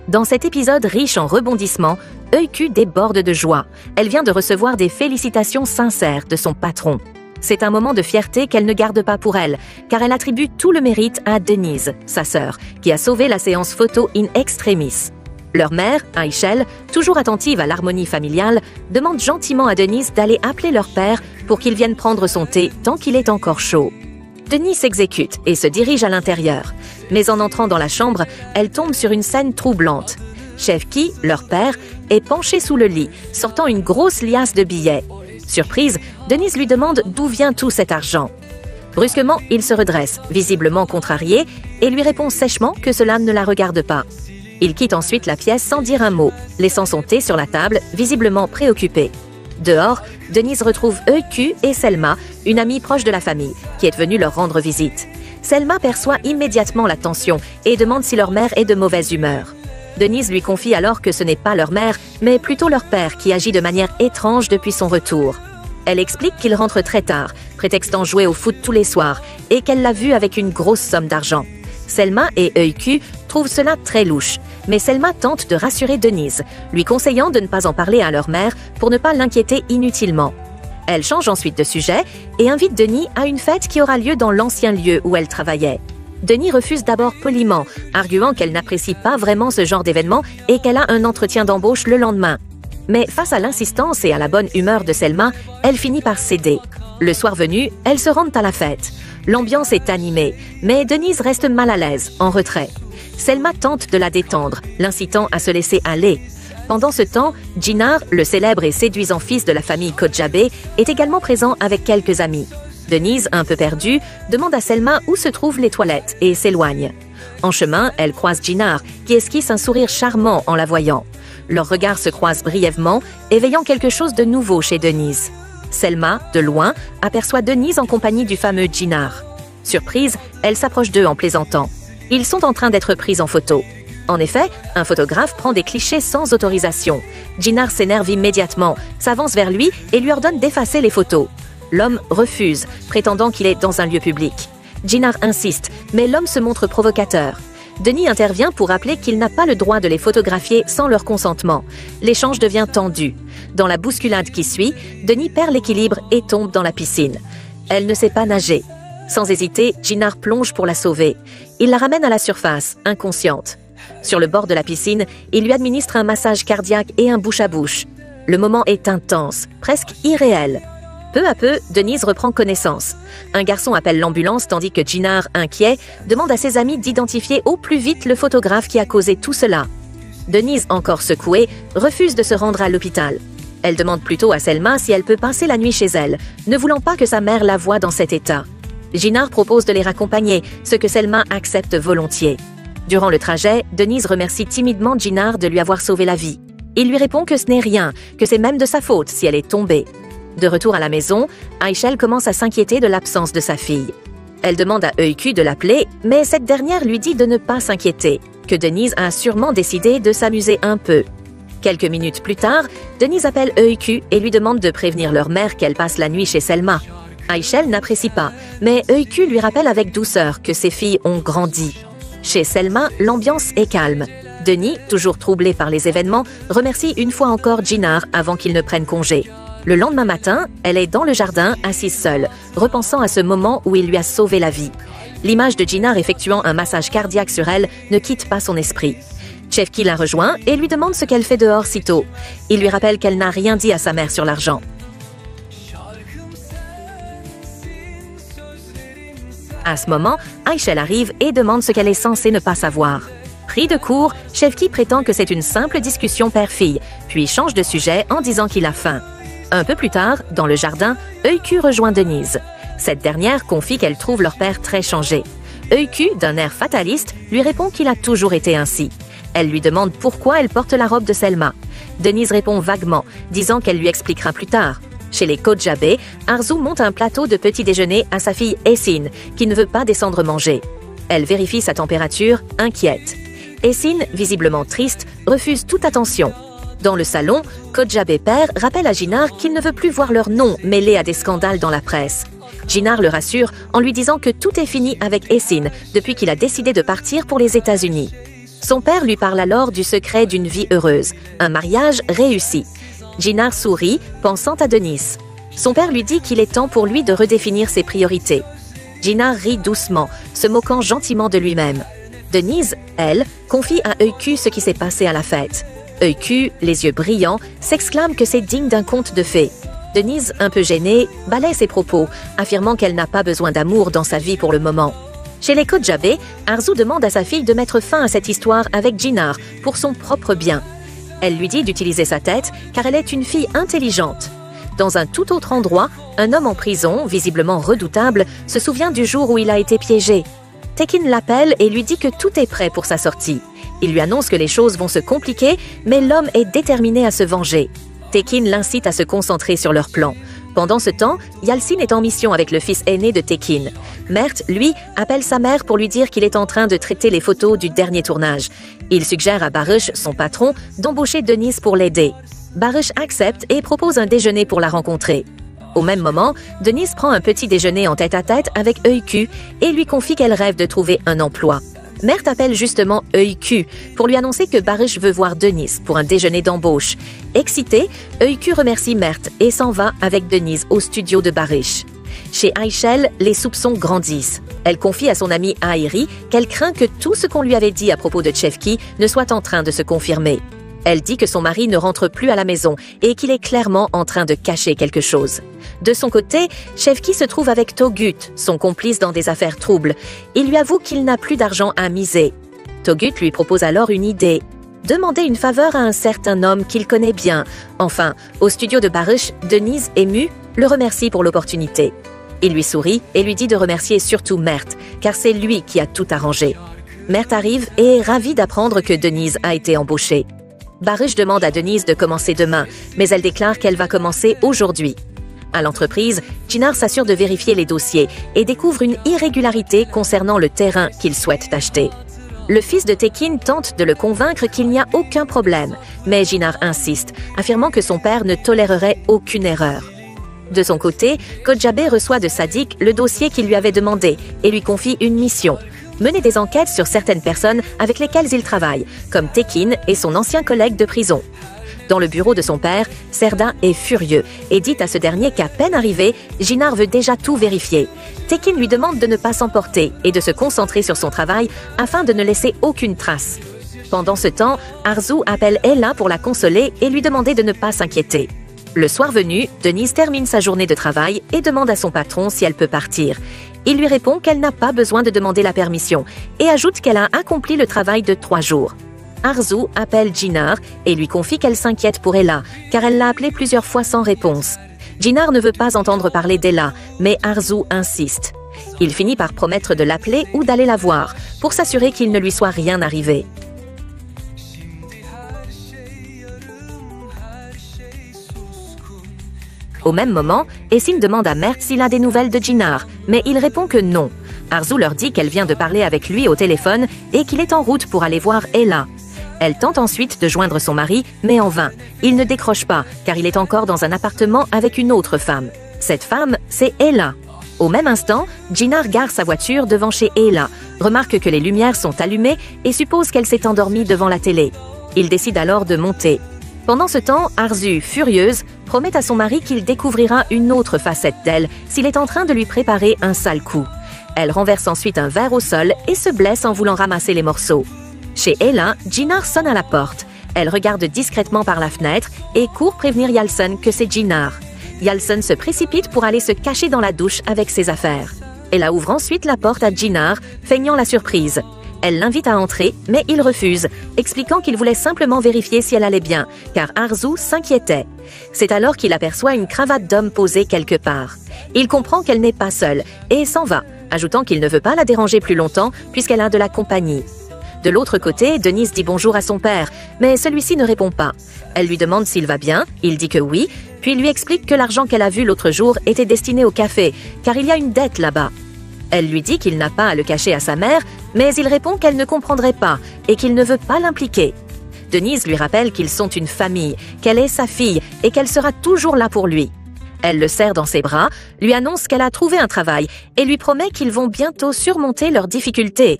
Dans cet épisode riche en rebondissements, Eukü déborde de joie. Elle vient de recevoir des félicitations sincères de son patron. C'est un moment de fierté qu'elle ne garde pas pour elle, car elle attribue tout le mérite à Denise, sa sœur, qui a sauvé la séance photo in extremis. Leur mère, Ayşel, toujours attentive à l'harmonie familiale, demande gentiment à Denise d'aller appeler leur père pour qu'il vienne prendre son thé tant qu'il est encore chaud. Denise s'exécute et se dirige à l'intérieur. Mais en entrant dans la chambre, elle tombe sur une scène troublante. Şevki, leur père, est penché sous le lit, sortant une grosse liasse de billets. Surprise, Denise lui demande d'où vient tout cet argent. Brusquement, il se redresse, visiblement contrarié, et lui répond sèchement que cela ne la regarde pas. Il quitte ensuite la pièce sans dire un mot, laissant son thé sur la table, visiblement préoccupé. Dehors, Denise retrouve Eukü et Selma, une amie proche de la famille, qui est venue leur rendre visite. Selma perçoit immédiatement la tension et demande si leur mère est de mauvaise humeur. Denise lui confie alors que ce n'est pas leur mère, mais plutôt leur père qui agit de manière étrange depuis son retour. Elle explique qu'il rentre très tard, prétextant jouer au foot tous les soirs, et qu'elle l'a vu avec une grosse somme d'argent. Selma et Eukü trouvent cela très louche, mais Selma tente de rassurer Denise, lui conseillant de ne pas en parler à leur mère pour ne pas l'inquiéter inutilement. Elle change ensuite de sujet et invite Denis à une fête qui aura lieu dans l'ancien lieu où elle travaillait. Denis refuse d'abord poliment, arguant qu'elle n'apprécie pas vraiment ce genre d'événement et qu'elle a un entretien d'embauche le lendemain. Mais face à l'insistance et à la bonne humeur de Selma, elle finit par céder. Le soir venu, elles se rendent à la fête. L'ambiance est animée, mais Denise reste mal à l'aise, en retrait. Selma tente de la détendre, l'incitant à se laisser aller. Pendant ce temps, Çınar, le célèbre et séduisant fils de la famille Kocabé, est également présent avec quelques amis. Denise, un peu perdue, demande à Selma où se trouvent les toilettes et s'éloigne. En chemin, elle croise Çınar, qui esquisse un sourire charmant en la voyant. Leurs regards se croisent brièvement, éveillant quelque chose de nouveau chez Denise. Selma, de loin, aperçoit Denise en compagnie du fameux Çınar. Surprise, elle s'approche d'eux en plaisantant. Ils sont en train d'être pris en photo. En effet, un photographe prend des clichés sans autorisation. Çınar s'énerve immédiatement, s'avance vers lui et lui ordonne d'effacer les photos. L'homme refuse, prétendant qu'il est dans un lieu public. Çınar insiste, mais l'homme se montre provocateur. Denis intervient pour rappeler qu'il n'a pas le droit de les photographier sans leur consentement. L'échange devient tendu. Dans la bousculade qui suit, Denis perd l'équilibre et tombe dans la piscine. Elle ne sait pas nager. Sans hésiter, Çınar plonge pour la sauver. Il la ramène à la surface, inconsciente. Sur le bord de la piscine, il lui administre un massage cardiaque et un bouche-à-bouche. Le moment est intense, presque irréel. Peu à peu, Denise reprend connaissance. Un garçon appelle l'ambulance tandis que Çınar, inquiet, demande à ses amis d'identifier au plus vite le photographe qui a causé tout cela. Denise, encore secouée, refuse de se rendre à l'hôpital. Elle demande plutôt à Selma si elle peut passer la nuit chez elle, ne voulant pas que sa mère la voie dans cet état. Çınar propose de les raccompagner, ce que Selma accepte volontiers. Durant le trajet, Denise remercie timidement Çınar de lui avoir sauvé la vie. Il lui répond que ce n'est rien, que c'est même de sa faute si elle est tombée. De retour à la maison, Ayşel commence à s'inquiéter de l'absence de sa fille. Elle demande à Eukü de l'appeler, mais cette dernière lui dit de ne pas s'inquiéter, que Denise a sûrement décidé de s'amuser un peu. Quelques minutes plus tard, Denise appelle Eukü et lui demande de prévenir leur mère qu'elle passe la nuit chez Selma. Ayşel n'apprécie pas, mais Eukü lui rappelle avec douceur que ses filles ont grandi. Chez Selma, l'ambiance est calme. Denis, toujours troublé par les événements, remercie une fois encore Çınar avant qu'il ne prenne congé. Le lendemain matin, elle est dans le jardin, assise seule, repensant à ce moment où il lui a sauvé la vie. L'image de Çınar effectuant un massage cardiaque sur elle ne quitte pas son esprit. Şevki la rejoint et lui demande ce qu'elle fait dehors si tôt. Il lui rappelle qu'elle n'a rien dit à sa mère sur l'argent. À ce moment, Ayşel arrive et demande ce qu'elle est censée ne pas savoir. Pris de court, Şevki prétend que c'est une simple discussion père-fille, puis change de sujet en disant qu'il a faim. Un peu plus tard, dans le jardin, Eukü rejoint Denise. Cette dernière confie qu'elle trouve leur père très changé. Eukü, d'un air fataliste, lui répond qu'il a toujours été ainsi. Elle lui demande pourquoi elle porte la robe de Selma. Denise répond vaguement, disant qu'elle lui expliquera plus tard. Chez les Kocabé, Arzu monte un plateau de petit déjeuner à sa fille Esin, qui ne veut pas descendre manger. Elle vérifie sa température, inquiète. Esin, visiblement triste, refuse toute attention. Dans le salon, Kocabé père rappelle à Çınar qu'il ne veut plus voir leur nom mêlé à des scandales dans la presse. Çınar le rassure en lui disant que tout est fini avec Esin depuis qu'il a décidé de partir pour les États-Unis. Son père lui parle alors du secret d'une vie heureuse, un mariage réussi. Jinar sourit, pensant à Denise. Son père lui dit qu'il est temps pour lui de redéfinir ses priorités. Jinar rit doucement, se moquant gentiment de lui-même. Denise, elle, confie à Euku ce qui s'est passé à la fête. Euku, les yeux brillants, s'exclame que c'est digne d'un conte de fées. Denise, un peu gênée, balaie ses propos, affirmant qu'elle n'a pas besoin d'amour dans sa vie pour le moment. Chez les Kojabe, Arzu demande à sa fille de mettre fin à cette histoire avec Jinar pour son propre bien. Elle lui dit d'utiliser sa tête car elle est une fille intelligente. Dans un tout autre endroit, un homme en prison, visiblement redoutable, se souvient du jour où il a été piégé. Tekin l'appelle et lui dit que tout est prêt pour sa sortie. Il lui annonce que les choses vont se compliquer, mais l'homme est déterminé à se venger. Tekin l'incite à se concentrer sur leur plan. Pendant ce temps, Yalcin est en mission avec le fils aîné de Tekin. Mert, lui, appelle sa mère pour lui dire qu'il est en train de traiter les photos du dernier tournage. Il suggère à Baruch, son patron, d'embaucher Denise pour l'aider. Baruch accepte et propose un déjeuner pour la rencontrer. Au même moment, Denise prend un petit déjeuner en tête-à-tête avec Euku et lui confie qu'elle rêve de trouver un emploi. Mert appelle justement Euku pour lui annoncer que Baruch veut voir Denise pour un déjeuner d'embauche. Excité, Euku remercie Mert et s'en va avec Denise au studio de Baruch. Chez Aichel, les soupçons grandissent. Elle confie à son amie Airi qu'elle craint que tout ce qu'on lui avait dit à propos de Chefki ne soit en train de se confirmer. Elle dit que son mari ne rentre plus à la maison et qu'il est clairement en train de cacher quelque chose. De son côté, Chefki se trouve avec Togut, son complice dans des affaires troubles. Il lui avoue qu'il n'a plus d'argent à miser. Togut lui propose alors une idée. Demander une faveur à un certain homme qu'il connaît bien. Enfin, au studio de Baruch, Denise, émue, le remercie pour l'opportunité. Il lui sourit et lui dit de remercier surtout Mert, car c'est lui qui a tout arrangé. Mert arrive et est ravi d'apprendre que Denise a été embauchée. Baruch demande à Denise de commencer demain, mais elle déclare qu'elle va commencer aujourd'hui. À l'entreprise, Jinar s'assure de vérifier les dossiers et découvre une irrégularité concernant le terrain qu'il souhaite acheter. Le fils de Tekin tente de le convaincre qu'il n'y a aucun problème, mais Jinar insiste, affirmant que son père ne tolérerait aucune erreur. De son côté, Kojabe reçoit de Sadik le dossier qu'il lui avait demandé et lui confie une mission. Mener des enquêtes sur certaines personnes avec lesquelles il travaille, comme Tekin et son ancien collègue de prison. Dans le bureau de son père, Serda est furieux et dit à ce dernier qu'à peine arrivé, Jinar veut déjà tout vérifier. Tekin lui demande de ne pas s'emporter et de se concentrer sur son travail afin de ne laisser aucune trace. Pendant ce temps, Arzu appelle Ella pour la consoler et lui demander de ne pas s'inquiéter. Le soir venu, Denise termine sa journée de travail et demande à son patron si elle peut partir. Il lui répond qu'elle n'a pas besoin de demander la permission et ajoute qu'elle a accompli le travail de 3 jours. Arzu appelle Jinar et lui confie qu'elle s'inquiète pour Ella, car elle l'a appelée plusieurs fois sans réponse. Jinar ne veut pas entendre parler d'Ella, mais Arzu insiste. Il finit par promettre de l'appeler ou d'aller la voir, pour s'assurer qu'il ne lui soit rien arrivé. Au même moment, Essin demande à Mert s'il a des nouvelles de Jinar, mais il répond que non. Arzu leur dit qu'elle vient de parler avec lui au téléphone et qu'il est en route pour aller voir Ella. Elle tente ensuite de joindre son mari, mais en vain. Il ne décroche pas, car il est encore dans un appartement avec une autre femme. Cette femme, c'est Ella. Au même instant, Jinar gare sa voiture devant chez Ella, remarque que les lumières sont allumées et suppose qu'elle s'est endormie devant la télé. Il décide alors de monter. Pendant ce temps, Arzu, furieuse, promet à son mari qu'il découvrira une autre facette d'elle s'il est en train de lui préparer un sale coup. Elle renverse ensuite un verre au sol et se blesse en voulant ramasser les morceaux. Chez Ella, Jinar sonne à la porte. Elle regarde discrètement par la fenêtre et court prévenir Yalcin que c'est Jinar. Yalcin se précipite pour aller se cacher dans la douche avec ses affaires. Ella ouvre ensuite la porte à Jinar, feignant la surprise. Elle l'invite à entrer, mais il refuse, expliquant qu'il voulait simplement vérifier si elle allait bien, car Arzu s'inquiétait. C'est alors qu'il aperçoit une cravate d'homme posée quelque part. Il comprend qu'elle n'est pas seule et s'en va, ajoutant qu'il ne veut pas la déranger plus longtemps puisqu'elle a de la compagnie. De l'autre côté, Denise dit bonjour à son père, mais celui-ci ne répond pas. Elle lui demande s'il va bien, il dit que oui, puis lui explique que l'argent qu'elle a vu l'autre jour était destiné au café, car il y a une dette là-bas. Elle lui dit qu'il n'a pas à le cacher à sa mère, mais il répond qu'elle ne comprendrait pas et qu'il ne veut pas l'impliquer. Denise lui rappelle qu'ils sont une famille, qu'elle est sa fille et qu'elle sera toujours là pour lui. Elle le serre dans ses bras, lui annonce qu'elle a trouvé un travail et lui promet qu'ils vont bientôt surmonter leurs difficultés.